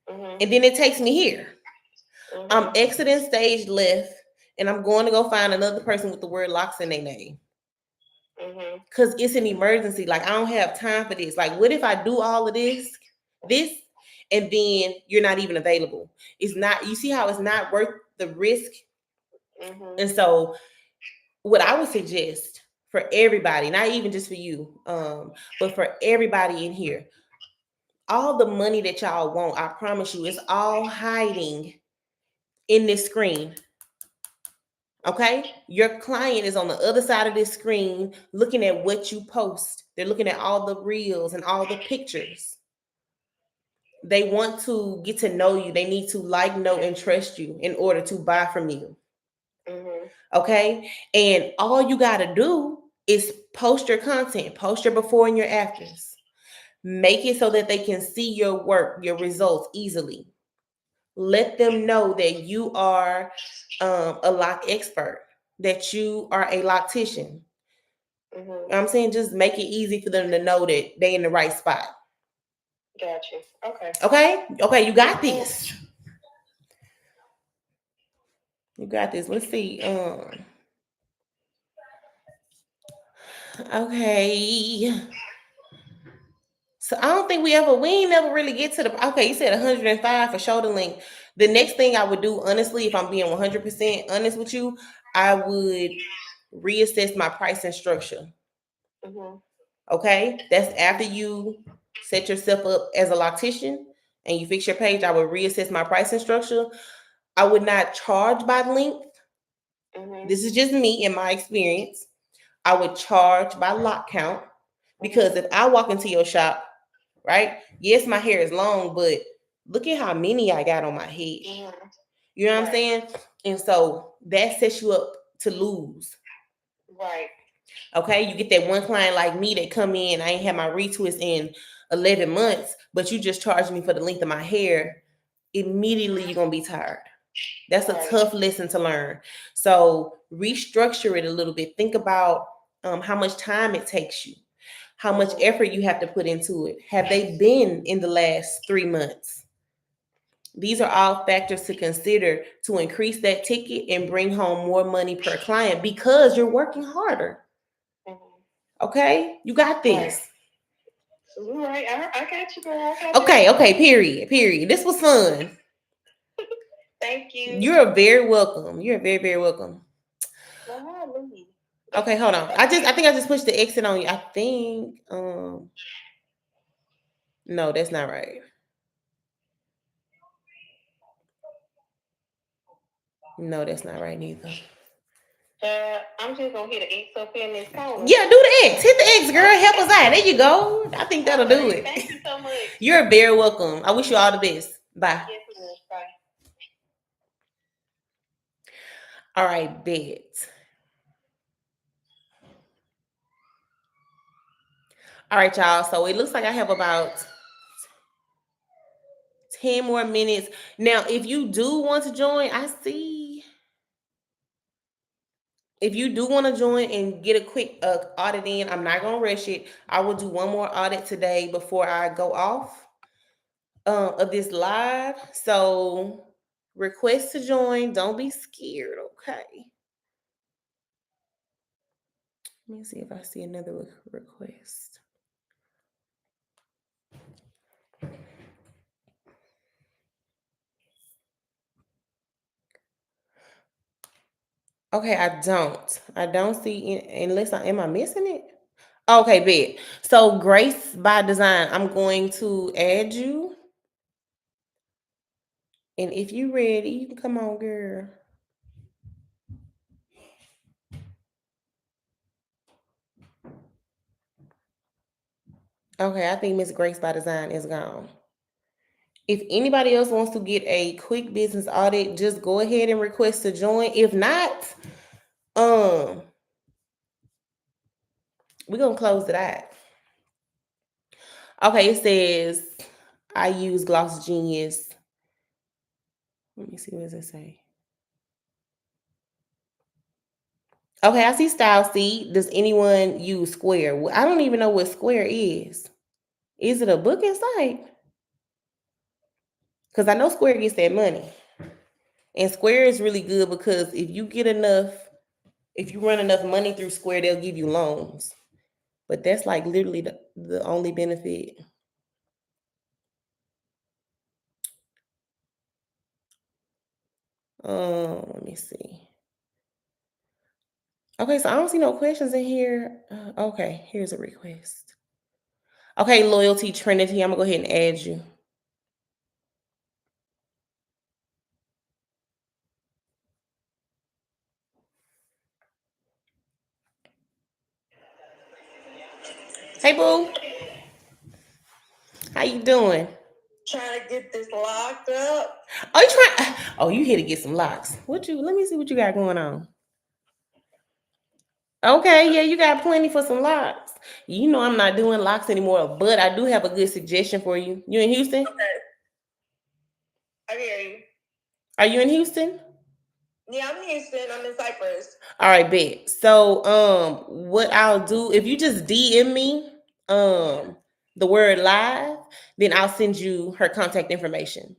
Mm-hmm. And then it takes me here. Mm-hmm. I'm exiting stage left, and I'm going to go find another person with the word locks in their name. Because it's an emergency. Like, I don't have time for this. Like, what if I do all of this, and then you're not even available? It's not, you see how it's not worth the risk? And so, what I would suggest for everybody, not even just for you, but for everybody in here, all the money that y'all want, I promise you, it's all hiding in this screen. Okay? Your client is on the other side of this screen looking at what you post. They're looking at all the reels and all the pictures. They want to get to know you. They need to like, know, and trust you in order to buy from you. Okay? And all you got to do is post your content, post your before and your afters. Make it so that they can see your work, your results easily. Let them know that you are a lock expert, that you are a loctician. You know what I'm saying? Just make it easy for them to know that they in the right spot. Gotcha. Okay. Okay, you got this. You got this. Let's see. Okay. So I don't think we ain't never really get to the, okay, you said 105 for shoulder length. The next thing I would do, honestly, if I'm being 100% honest with you, I would reassess my pricing structure. Okay? That's after you set yourself up as a loctician and you fix your page, I would reassess my pricing structure. I would not charge by length. This is just me in my experience. I would charge by lock count, because if I walk into your shop, right? Yes, my hair is long, but look at how many I got on my head. You know what I'm saying? And so that sets you up to lose. Right. Okay, you get that one client like me that come in, I ain't had my retwist in 11 months, but you just charge me for the length of my hair. Immediately you're gonna be tired. That's a tough lesson to learn. So restructure it a little bit. Think about how much time it takes you, how much effort you have to put into it. Have they been in the last 3 months? These are all factors to consider to increase that ticket and bring home more money per client, because you're working harder. Okay, you got this. Right. I got you, girl. Okay, period. This was fun. Thank you. You're very welcome. You're very, very welcome. Okay, hold on. I think I just pushed the exit on you. I think no, that's not right. No, that's not right neither. I'm just gonna hit an X up in this corner. Yeah, do the X. Hit the X, girl. Help us out. There you go. I think that'll do it. Thank you so much. You're very welcome. I wish you all the best. Bye. Yes, bye. All right, bet. All right, y'all. So it looks like I have about 10 more minutes. Now, if you do want to join, I see. If you do want to join and get a quick audit in, I'm not going to rush it. I will do one more audit today before I go off of this live. So request to join. Don't be scared, okay? Let me see if I see another request. Okay, I don't see unless am I missing it? Okay, bet. So Grace by Design, I'm going to add you. And if you ready, you can come on, girl. Okay, I think Miss Grace by Design is gone. If anybody else wants to get a quick business audit, just go ahead and request to join. If not, we're gonna close it out. Okay, it says I use Gloss Genius. Let me see, what does it say? Okay, I see Style Seed. Does anyone use Square? Well, I don't even know what Square is. Is it a booking site? Because I know Square gets that money. And Square is really good because if you run enough money through Square, they'll give you loans. But that's like literally the only benefit. Let me see. Okay, so I don't see no questions in here. Okay, here's a request. Okay, Loyalty Trinity, I'm gonna go ahead and add you. Hey, boo. How you doing? Trying to get this locked up. Oh, you trying? Oh, you here to get some locks? Let me see what you got going on. Okay, yeah, you got plenty for some locks. You know I'm not doing locks anymore, but I do have a good suggestion for you. You in Houston? Okay. I hear you. Are you in Houston? Yeah, I'm in Houston. I'm in Cyprus. All right, bet. So, what I'll do if you just DM me, the word live, then I'll send you her contact information.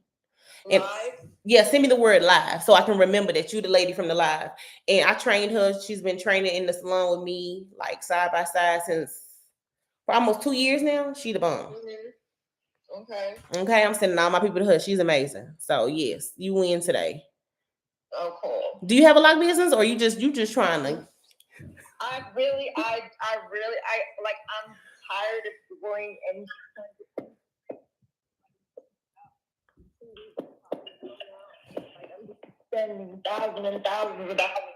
And Live? yeah, send me the word live so I can remember that you the lady from the live. And I trained her. She's been training in the salon with me, like side by side since for almost 2 years now. She the bomb. Mm-hmm. Okay. Okay, I'm sending all my people to her. She's amazing. So yes, you win today. Oh, cool. Do you have a lock business, or you just trying to? I really, like. I'm tired of going and spending thousands and thousands of dollars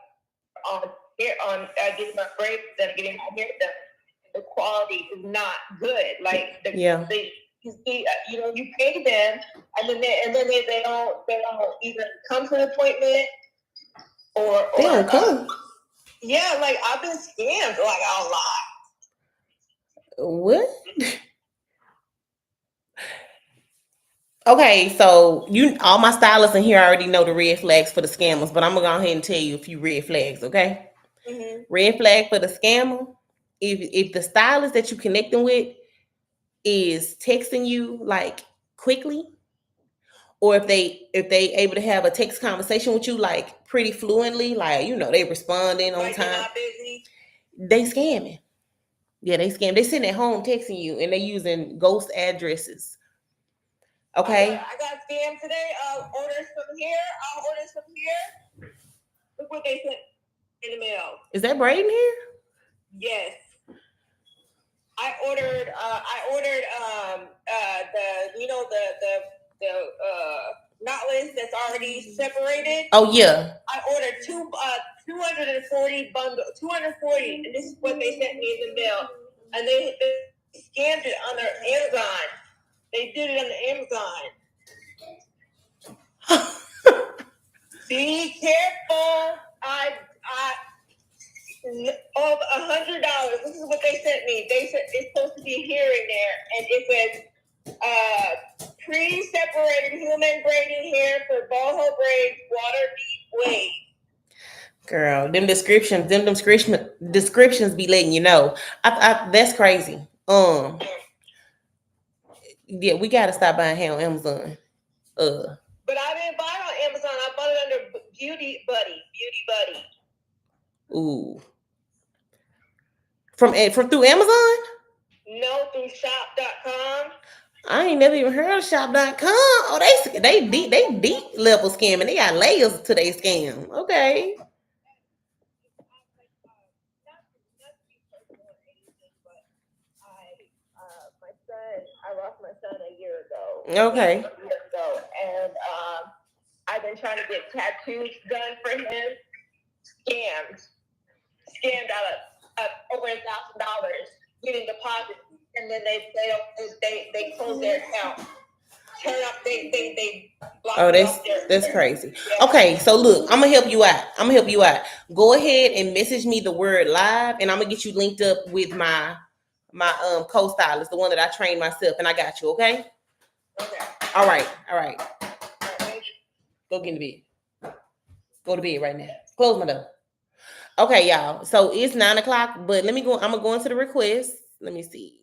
on getting my braids done, getting my hair done. The quality is not good. Like you pay them, and then they don't even come to an appointment or They don't come. Yeah, like I've been scammed like a lot. What? Okay, so all my stylists in here already know the red flags for the scammers, but I'm gonna go ahead and tell you a few red flags, okay? Mm-hmm. Red flag for the scammer: if the stylist that you connecting with is texting you like quickly, or if they able to have a text conversation with you like pretty fluently, like they responding on like time, not busy. they scamming. Yeah, they scam. They sitting at home texting you, and they using ghost addresses. Okay. I got scammed today. Orders from here. Orders from here. Look what they sent in the mail. Is that Braden here? Yes. I ordered the knotless that's already separated. Oh yeah. I ordered 240 bundle 240, and this is what they sent me in the mail. And they scanned it on their Amazon. They did it on the Amazon. Be careful. of $100. This is what they sent me. They said it's supposed to be here and there, and it says pre-separated human braiding hair for boho braids, water deep wave. Girl, them descriptions be letting you know. That's crazy. Yeah, we gotta stop buying hair on Amazon. But I didn't buy it on Amazon. I bought it under Beauty Buddy. Ooh. From through Amazon? No, through shop.com. I ain't never even heard of shop.com. Oh, they deep level scamming. They got layers to their scam. Okay. I lost my son a year ago. Okay. And I've been trying to get tattoos done for him. Scammed out of over $1,000 getting deposits, and then they close their account. Turn up, they block. Oh, that's crazy. Yeah. Okay, so look, I'm gonna help you out. Go ahead and message me the word live, and I'm gonna get you linked up with my co-stylist, the one that I trained myself, and I got you. Okay. Okay. All right. Go get in the bed. Go to bed right now. Close my door. Okay, y'all. So it's 9:00, but let me go. I'm gonna go into the request. Let me see.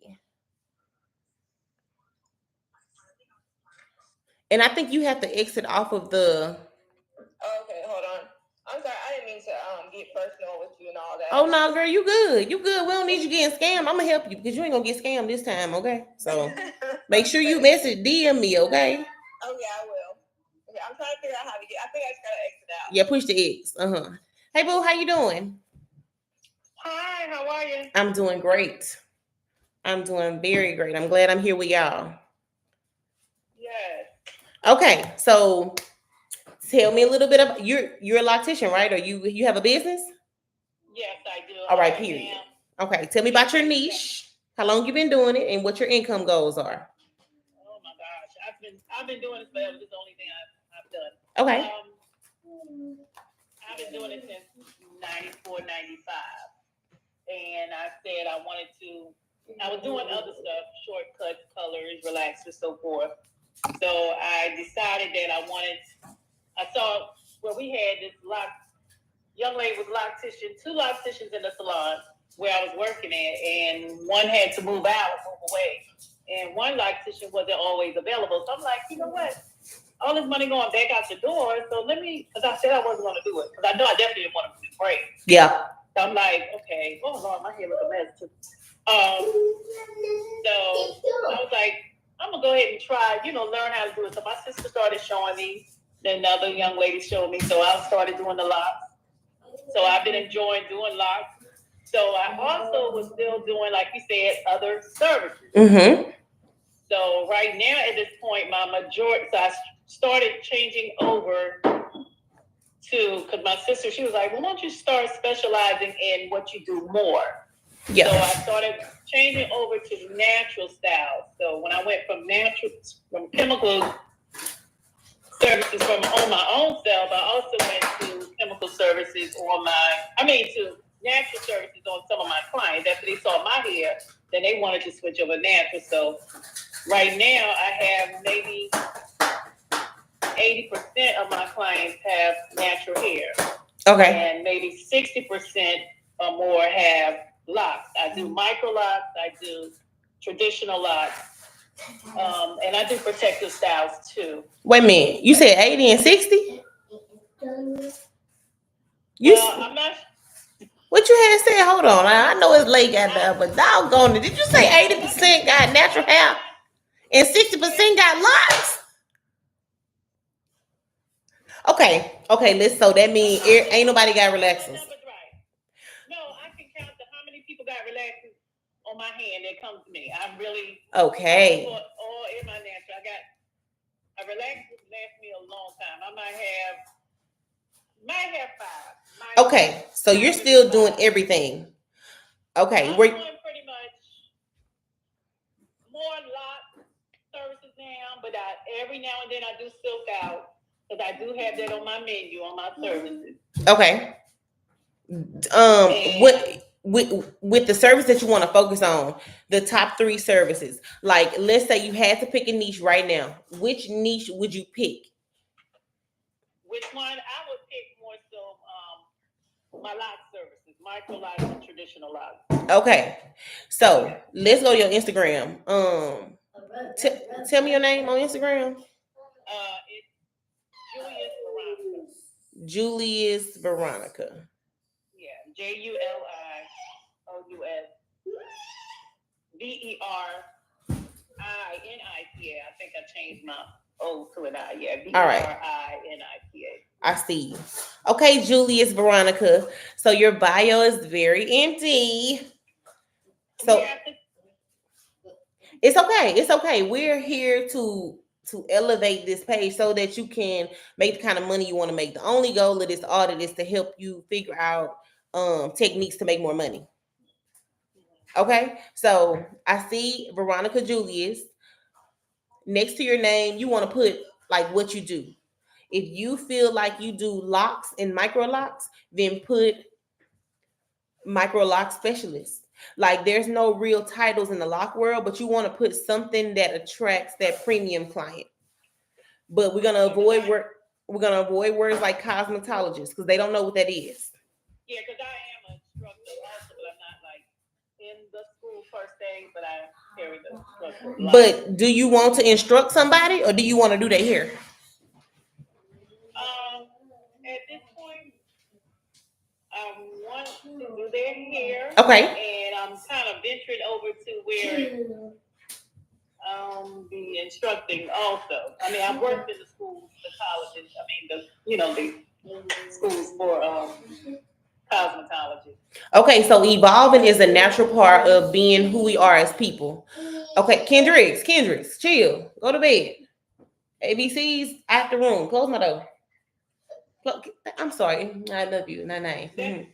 And I think you have to exit off of the. Okay, hold on. I'm sorry, I didn't mean to get personal with you and all that. Oh no, girl, you good. We don't need you getting scammed. I'm gonna help you because you ain't gonna get scammed this time, okay? So make sure you DM me, okay? Okay, I will. Okay, I'm trying to figure out how to get. I think I just gotta exit out. Yeah, push the X. Hey boo, how you doing? Hi, how are you? I'm doing great. I'm doing very great. I'm glad I'm here with y'all. Yes. Okay, so tell me a little bit about you're a loctician, right? Or you have a business? Yes, I do. All right, period. Okay, tell me about your niche. How long you been doing it, and what your income goals are? Oh my gosh, I've been doing this forever. This is the only thing I've done. Okay. I've been doing it since 94, 95, and I said I was doing other stuff, shortcuts, colors, relaxers, so forth. So I decided that I saw where we had this young lady was two locticians in the salon where I was working at, and one had to move away. And one loctician wasn't always available. So I'm like, you know what? All this money going back out the door. So because I said I wasn't going to do it. Because I know I definitely didn't want to do break. Yeah. So I'm like, okay. Oh, Lord, my hair look a mess too. So I was like, I'm going to go ahead and try, learn how to do it. So my sister started showing me. Then another young lady showed me. So I started doing the locks. So I've been enjoying doing locks. So I also was still doing, like you said, other services. Mm-hmm. So right now at this point, so I started changing over because my sister, she was like, well, why don't you start specializing in what you do more? Yeah. So I started changing over to natural styles. So when I went from chemical services on my own self, I also went to chemical services to natural services on some of my clients. After they saw my hair, then they wanted to switch over natural. So right now I have maybe 80% of my clients have natural hair. Okay. And maybe 60% or more have locks. I do micro locks, I do traditional locks. And I do protective styles too. Wait a minute. You said 80 and 60? I'm not. What you had said? Hold on. I know it's late out there, but doggone it. Did you say 80% got natural hair and 60% got locks? Okay. So that means ain't nobody got relaxers. No, I can count how many people got relaxers on my hand that comes to me. I'm really okay. All in my natural. I got a relaxer lasts me a long time. I might have 5. Okay, so you're still doing everything. Okay, I'm doing pretty much more lock services now, but every now and then I do silk out because I do have that on my menu on my services. Okay. What with the service that you want to focus on, the top 3 services. Like, let's say you had to pick a niche right now. Which niche would you pick? Which one? I would pick more so my lock services, micro locks and traditional locks. Okay, so let's go to your Instagram. Tell me your name on Instagram. It's Julius Veronica. Julius Veronica. Yeah, JuliusVeronica. I think I changed my O to an I. Yeah, Veronica. I see. Okay, Julius Veronica. So your bio is very empty. So yeah, it's okay. It's okay. We're here to elevate this page so that you can make the kind of money you want to make. The only goal of this audit is to help you figure out techniques to make more money. Okay, so I see Veronica Julius. Next to your name, you want to put like what you do. If you feel like you do locks and micro locks, then put micro lock specialist. Like, there's no real titles in the lock world, but you want to put something that attracts that premium client. But we're gonna avoid words like cosmetologist because they don't know what that is. Yeah, because I am an instructor also, but I'm not like in the school per se, but I carry the instructor. But do you want to instruct somebody or do you want to do that here? At this point, I want to do their hair. Okay. And I'm kind of venturing over to where the instructing also. I mean, I've worked in the schools, the colleges. I mean, the schools for cosmetology. Okay, so evolving is a natural part of being who we are as people. Okay, Kendricks, chill. Go to bed. ABC's out the room. Close my door. I'm sorry. I love you. Nine. Mm-hmm.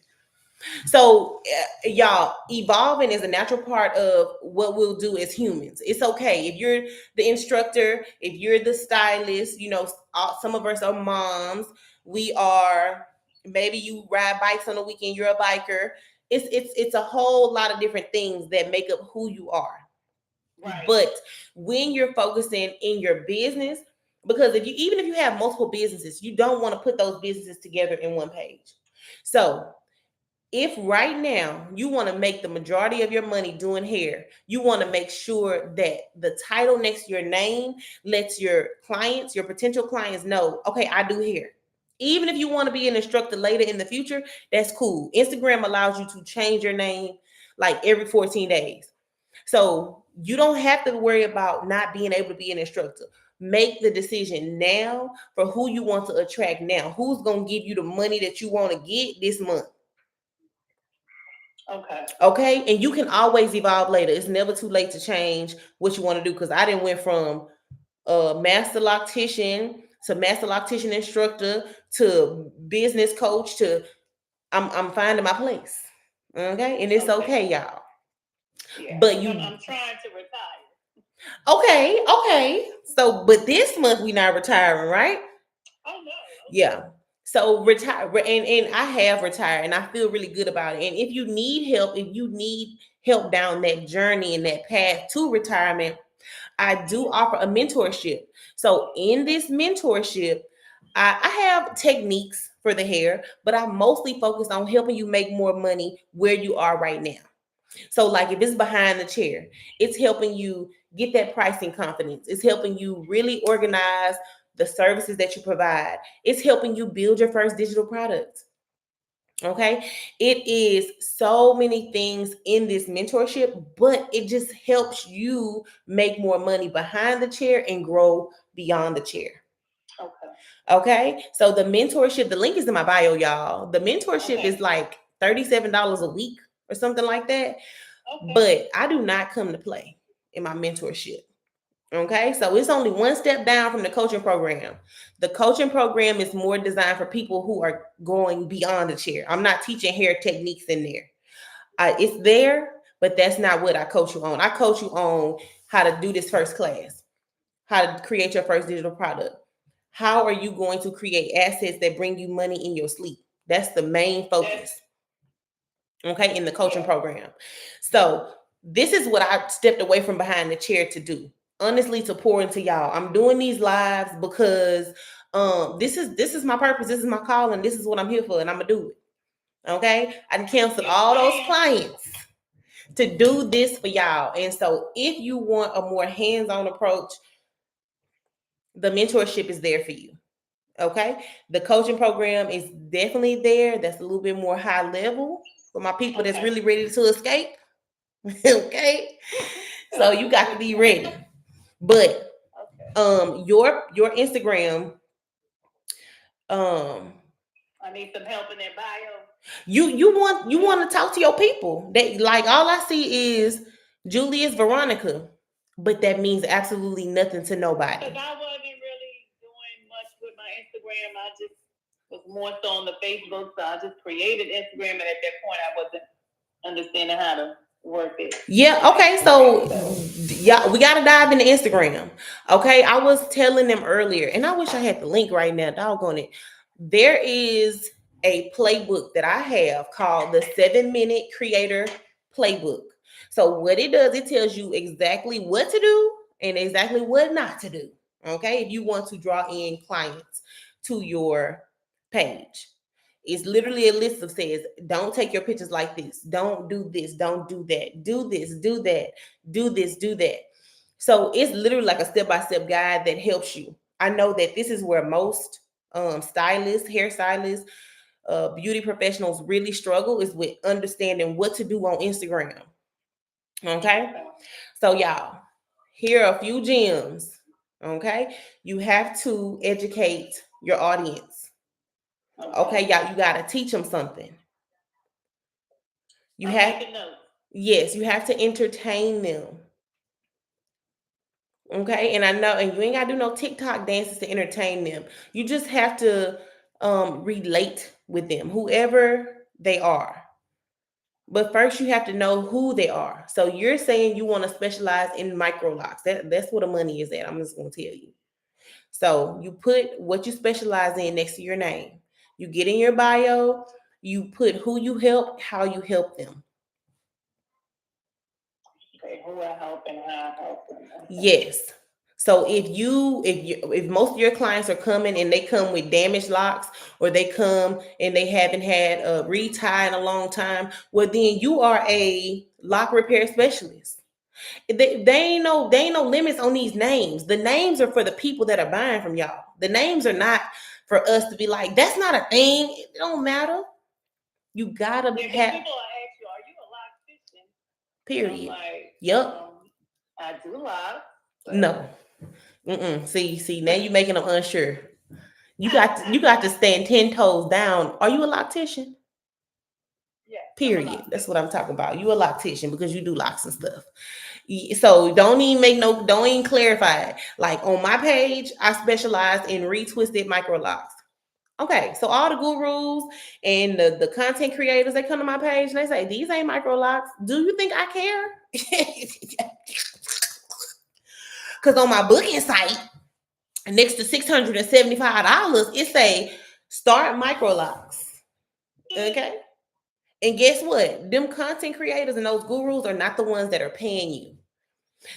So, y'all, evolving is a natural part of what we'll do as humans. It's okay if you're the instructor, if you're the stylist. Some of us are moms. We are. Maybe you ride bikes on the weekend. You're a biker. It's a whole lot of different things that make up who you are. Right. But when you're focusing in your business, because even if you have multiple businesses, you don't want to put those businesses together in one page. So if right now you want to make the majority of your money doing hair, you want to make sure that the title next to your name lets your clients, your potential clients know, okay, I do hair. Even if you want to be an instructor later in the future, that's cool. Instagram allows you to change your name like every 14 days. So you don't have to worry about not being able to be an instructor. Make the decision now for who you want to attract now. Who's going to give you the money that you want to get this month? Okay. And you can always evolve later. It's never too late to change what you want to do. Because I didn't went from master loctician to master loctician instructor to business coach to I'm finding my place. Okay. And it's okay, y'all. Yeah, but I'm trying to retire. Okay. So, but this month we not retiring, right? Oh no. Yeah. So retire, and I have retired, and I feel really good about it. And if you need help down that journey and that path to retirement, I do offer a mentorship. So in this mentorship, I have techniques for the hair, but I mostly focus on helping you make more money where you are right now. So like if it's behind the chair, it's helping you get that pricing confidence. It's helping you really organize the services that you provide. It's helping you build your first digital product. Okay. It is so many things in this mentorship, but it just helps you make more money behind the chair and grow beyond the chair. Okay. So the mentorship, the link is in my bio, y'all. The mentorship is like $37 a week or something like that. Okay. But I do not come to play in my mentorship. Okay, so it's only one step down from the coaching program. The coaching program is more designed for people who are going beyond the chair. I'm not teaching hair techniques in there. It's there, but that's not what I coach you on. I coach you on how to do this first class, how to create your first digital product. How are you going to create assets that bring you money in your sleep? That's the main focus. okay, in the coaching program. So this is what I stepped away from behind the chair to do. Honestly, to pour into y'all. I'm doing these lives because this is my purpose, this is my calling, this is what I'm here for, and I'm gonna do it. Okay. I canceled all those clients to do this for y'all. And so if you want a more hands-on approach, the mentorship is there for you. Okay. The coaching program is definitely there. That's a little bit more high level for my people that's really ready to escape. Okay. So you got to be ready. But your Instagram, I need some help in that bio. you want to talk to your people. That, like, all I see is Julius Veronica, but that means absolutely nothing to nobody. Because I wasn't really doing much with my Instagram. I just was more so on the Facebook, so I just created Instagram, and at that point, I wasn't understanding how to work it. Yeah, okay, so yeah, we gotta dive into Instagram. Okay, I was telling them earlier, and I wish I had the link right now, doggone it. There is a playbook that I have called the 7-minute creator playbook. So what it does, it tells you exactly what to do and exactly what not to do. Okay, if you want to draw in clients to your page. It's literally a list of says, don't take your pictures like this. Don't do this. Don't do that. Do this. Do that. Do this. Do that. So it's literally like a step-by-step guide that helps you. I know that this is where most stylists, hairstylists, beauty professionals really struggle, is with understanding what to do on Instagram. Okay. So y'all, here are a few gems. Okay. You have to educate your audience. Okay, y'all, you gotta teach them something. You have, yes, you have to entertain them. Okay, and I know, and you ain't gotta do no TikTok dances to entertain them. You just have to relate with them, whoever they are. But first, you have to know who they are. So you're saying you want to specialize in micro locks. That's where the money is at. I'm just gonna tell you. So you put what you specialize in next to your name. You get in your bio. You put who you help, how you help them. Okay, who I help and how I help them. Okay. Yes. So if most of your clients are coming and they come with damaged locks, or they come and they haven't had a retie in a long time, well, then you are a lock repair specialist. They ain't no limits on these names. The names are for the people that are buying from y'all. The names are not for us to be like, that's not a thing. It don't matter. You gotta have. People will ask you, are you a loctician? Period. Like, yep. I do lock. No. See, now you're making them unsure. You got to stand 10 toes down. Are you a loctician? Yeah. Period. That's what I'm talking about. You a loctician because you do locks and stuff. So don't even clarify it. Like on my page, I specialize in retwisted micro locks. Okay, so all the gurus and the content creators, they come to my page and they say, these ain't micro locks. Do you think I care? Because on my booking site, next to $675, it say start micro locks. Okay. And guess what? Them content creators and those gurus are not the ones that are paying you.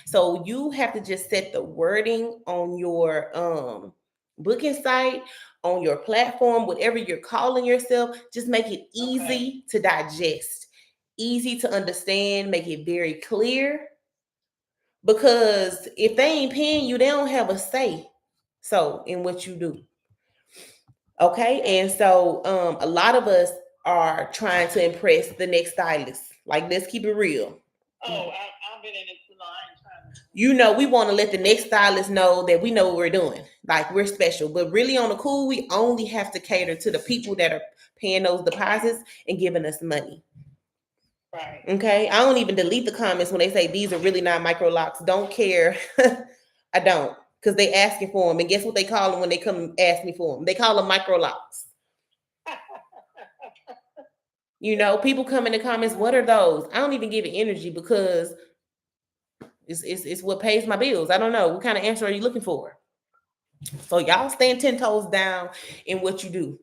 So you have to just set the wording on your booking site, on your platform, whatever you're calling yourself. Just make it easy to digest, easy to understand, make it very clear. Because if they ain't paying you, they don't have a say so in what you do. Okay. And so a lot of us are trying to impress the next stylist. Like, let's keep it real. Oh, I've been in it too long. I ain't trying to. You know, we want to let the next stylist know that we know what we're doing. Like, we're special. But really, on the cool, we only have to cater to the people that are paying those deposits and giving us money. Right. Okay. I don't even delete the comments when they say these are really not micro locks. Don't care. I don't. Because they asking for them. And guess what they call them when they come ask me for them? They call them micro locks. You know, people come in the comments, what are those? I don't even give it energy because it's what pays my bills. I don't know. What kind of answer are you looking for? So y'all stand 10 toes down in what you do.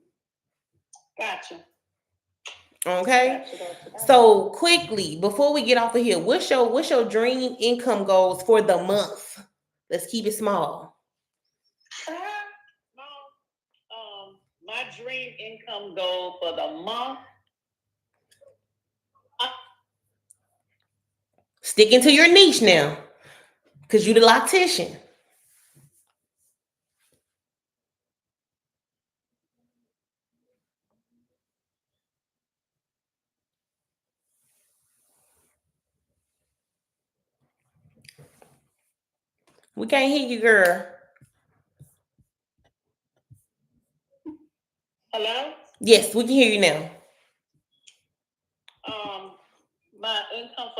Gotcha. Okay. Gotcha. So quickly, before we get off of here, what's your dream income goals for the month? Let's keep it small. My dream income goal for the month. Sticking to your niche now, because you the loctician. We can't hear you, girl. Hello? Yes, we can hear you now. My income for